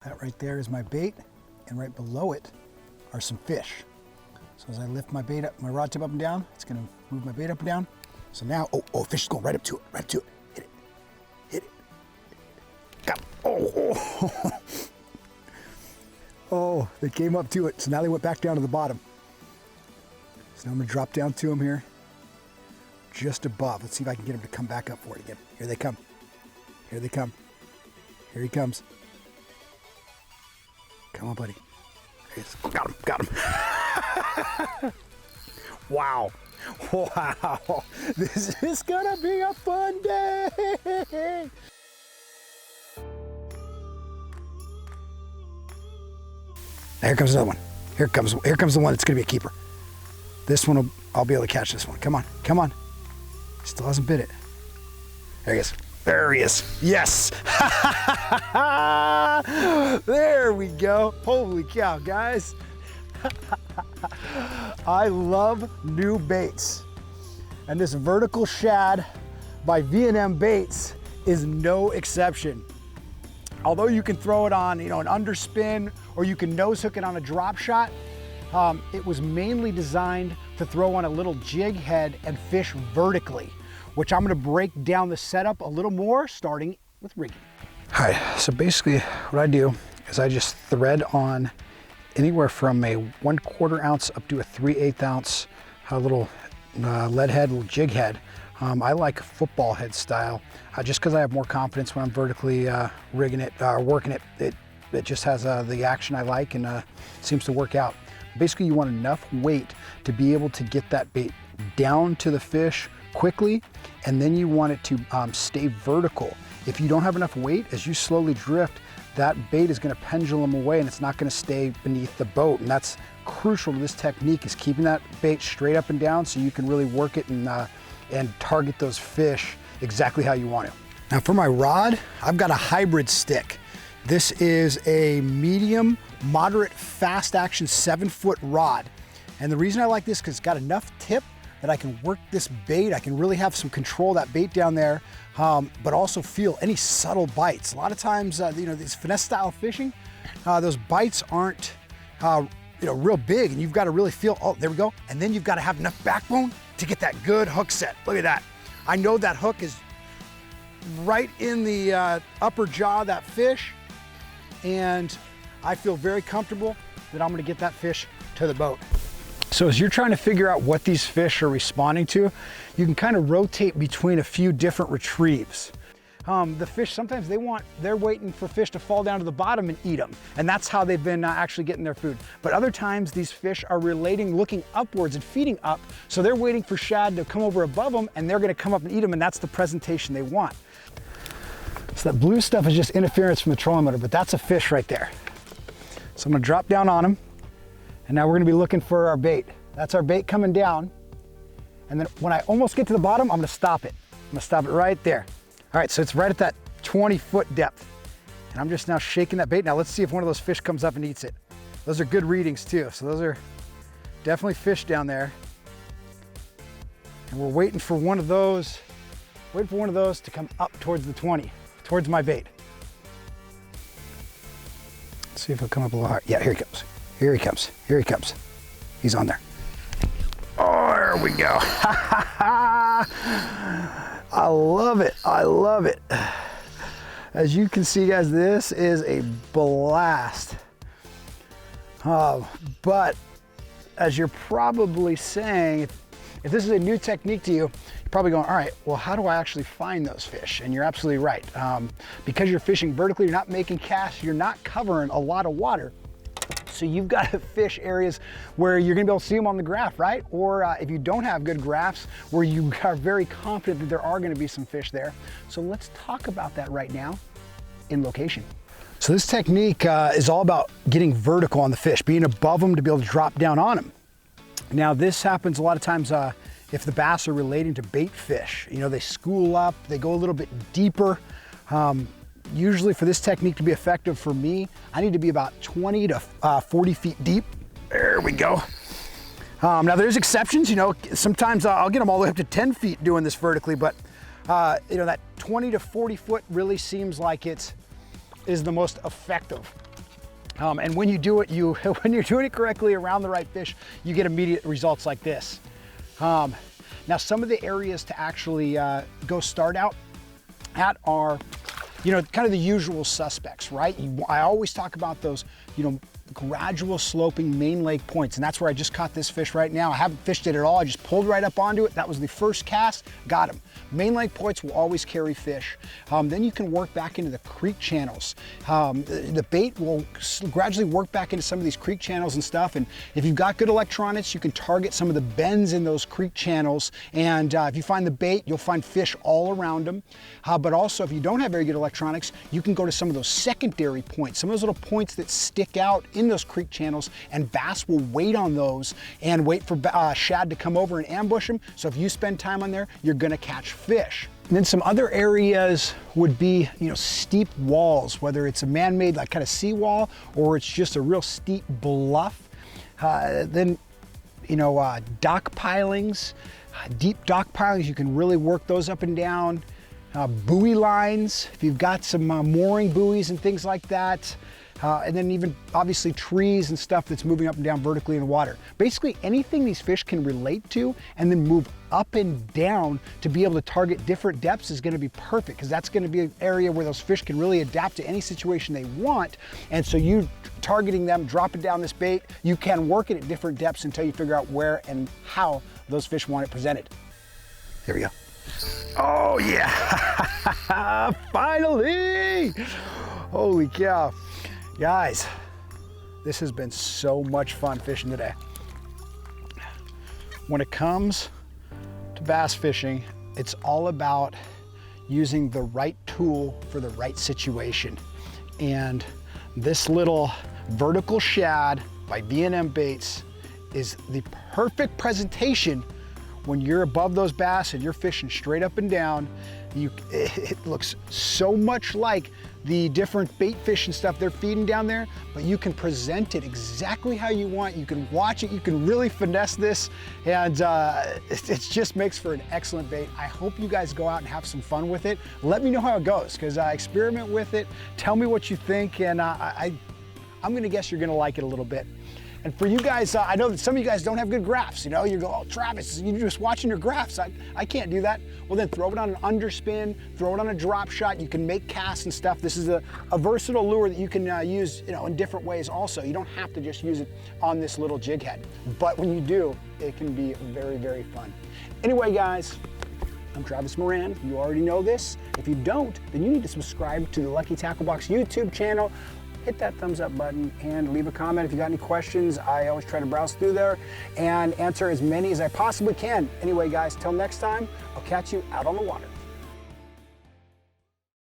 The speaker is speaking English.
That right there is my bait, and right below it are some fish. So as I lift my bait up, my rod tip up and down, it's gonna move my bait up and down. So now, oh, fish is going right up to it, right up to it. Hit it, hit it. Got it. Oh. Oh, they came up to it. So now they went back down to the bottom. So now I'm gonna drop down to them here, just above. Let's see if I can get them to come back up for it again. Here they come. Here they come. Here he comes. Come on, buddy. Got him. Wow. Wow. This is gonna be a fun day. Here comes another one. Here comes the one that's gonna be a keeper. This one, I'll be able to catch this one. Come on, come on. Still hasn't bit it. There he is. There he is. Yes. There we go. Holy cow, guys. I love new baits. And this Vertical Shad by V&M Baits is no exception. Although you can throw it on, an underspin, or you can nose hook it on a drop shot, it was mainly designed to throw on a little jig head and fish vertically, which I'm gonna break down the setup a little more, starting with rigging. All right, so basically what I do is I just thread on anywhere from a 1/4 ounce up to a 3/8 ounce little lead head, little jig head. I like football head style, just because I have more confidence when I'm vertically rigging it, working it. It just has the action I like, and seems to work out. Basically, you want enough weight to be able to get that bait down to the fish quickly, and then you want it to stay vertical. If you don't have enough weight, as you slowly drift, that bait is going to pendulum away and it's not going to stay beneath the boat. And that's crucial to this technique, is keeping that bait straight up and down so you can really work it and target those fish exactly how you want to. Now for my rod, I've got a hybrid stick. This is a medium, moderate, fast action 7-foot rod. And the reason I like this is because it's got enough tip that I can work this bait. I can really have some control of that bait down there, but also feel any subtle bites. A lot of times, these finesse style fishing, those bites aren't real big, and you've got to really feel, oh, there we go. And then you've got to have enough backbone to get that good hook set. Look at that. I know that hook is right in the upper jaw of that fish, and I feel very comfortable that I'm gonna get that fish to the boat. So as you're trying to figure out what these fish are responding to, you can kind of rotate between a few different retrieves. The fish, sometimes they're waiting for fish to fall down to the bottom and eat them. And that's how they've been actually getting their food. But other times these fish are looking upwards and feeding up. So they're waiting for shad to come over above them, and they're gonna come up and eat them, and that's the presentation they want. So that blue stuff is just interference from the trolling motor, but that's a fish right there. So I'm gonna drop down on him. And now we're gonna be looking for our bait. That's our bait coming down. And then when I almost get to the bottom, I'm gonna stop it. I'm gonna stop it right there. All right, so it's right at that 20-foot depth. And I'm just now shaking that bait. Now let's see if one of those fish comes up and eats it. Those are good readings too. So those are definitely fish down there. And we're waiting for one of those to come up towards the 20, towards my bait. Let's see if he'll come up a little higher. Yeah, here he comes. Here he comes, here he comes. He's on there. Oh, there we go. I love it, I love it. As you can see, guys, this is a blast. But as you're probably saying, if this is a new technique to you, you're probably going, all right, well, how do I actually find those fish? And you're absolutely right. Because you're fishing vertically, you're not making casts, you're not covering a lot of water. So you've got to fish areas where you're gonna be able to see them on the graph, right? Or if you don't have good graphs, where you are very confident that there are gonna be some fish there. So let's talk about that right now in location. So this technique is all about getting vertical on the fish, being above them to be able to drop down on them. Now this happens a lot of times if the bass are relating to bait fish. They school up, they go a little bit deeper. Usually for this technique to be effective for me, I need to be about 20 to 40 feet deep. There we go. Now there's exceptions, sometimes I'll get them all the way up to 10 feet doing this vertically, but that 20 to 40 foot really seems like it is the most effective. And when you do it, when you're doing it correctly around the right fish, you get immediate results like this. Now, some of the areas to actually go start out at are, you know, kind of the usual suspects, right? I always talk about those, you know, gradual sloping main lake points, and that's where I just caught this fish right now. I haven't fished it at all. I just pulled right up onto it. That was the first cast, got him. Main lake points will always carry fish. Then you can work back into the creek channels. The bait will gradually work back into some of these creek channels and stuff, and if you've got good electronics, you can target some of the bends in those creek channels, and if you find the bait, you'll find fish all around them. But also, if you don't have very good electronics, you can go to some of those secondary points, some of those little points that stick out in those creek channels, and bass will wait on those and wait for shad to come over and ambush them. So if you spend time on there, you're gonna catch fish. And then some other areas would be, you know, steep walls, whether it's a man-made like kind of seawall or it's just a real steep bluff. Then, you know, dock pilings, deep dock pilings, you can really work those up and down. Buoy lines, if you've got some mooring buoys and things like that. And then even obviously trees and stuff that's moving up and down vertically in the water. Basically anything these fish can relate to and then move up and down to be able to target different depths is gonna be perfect, because that's gonna be an area where those fish can really adapt to any situation they want. And so you targeting them, dropping down this bait, you can work it at different depths until you figure out where and how those fish want it presented. Here we go. Oh yeah, finally! Holy cow. Guys, this has been so much fun fishing today. When it comes to bass fishing, it's all about using the right tool for the right situation. And this little Vertical Shad by V&M Baits is the perfect presentation when you're above those bass and you're fishing straight up and down. It looks so much like the different bait fish and stuff they're feeding down there, but you can present it exactly how you want. You can watch it, you can really finesse this, and it just makes for an excellent bait. I hope you guys go out and have some fun with it. Let me know how it goes, because experiment with it, tell me what you think, and I'm gonna guess you're gonna like it a little bit. And for you guys, I know that some of you guys don't have good graphs. You know, you go, oh, Travis, you're just watching your graphs. I can't do that. Well, then throw it on an underspin, throw it on a drop shot. You can make casts and stuff. This is a versatile lure that you can use, you know, in different ways also. You don't have to just use it on this little jig head. But when you do, it can be very, very fun. Anyway, guys, I'm Travis Moran. You already know this. If you don't, then you need to subscribe to the Lucky Tackle Box YouTube channel. Hit that thumbs up button and leave a comment if you got any questions. I always try to browse through there and answer as many as I possibly can. Anyway, guys, till next time, I'll catch you out on the water.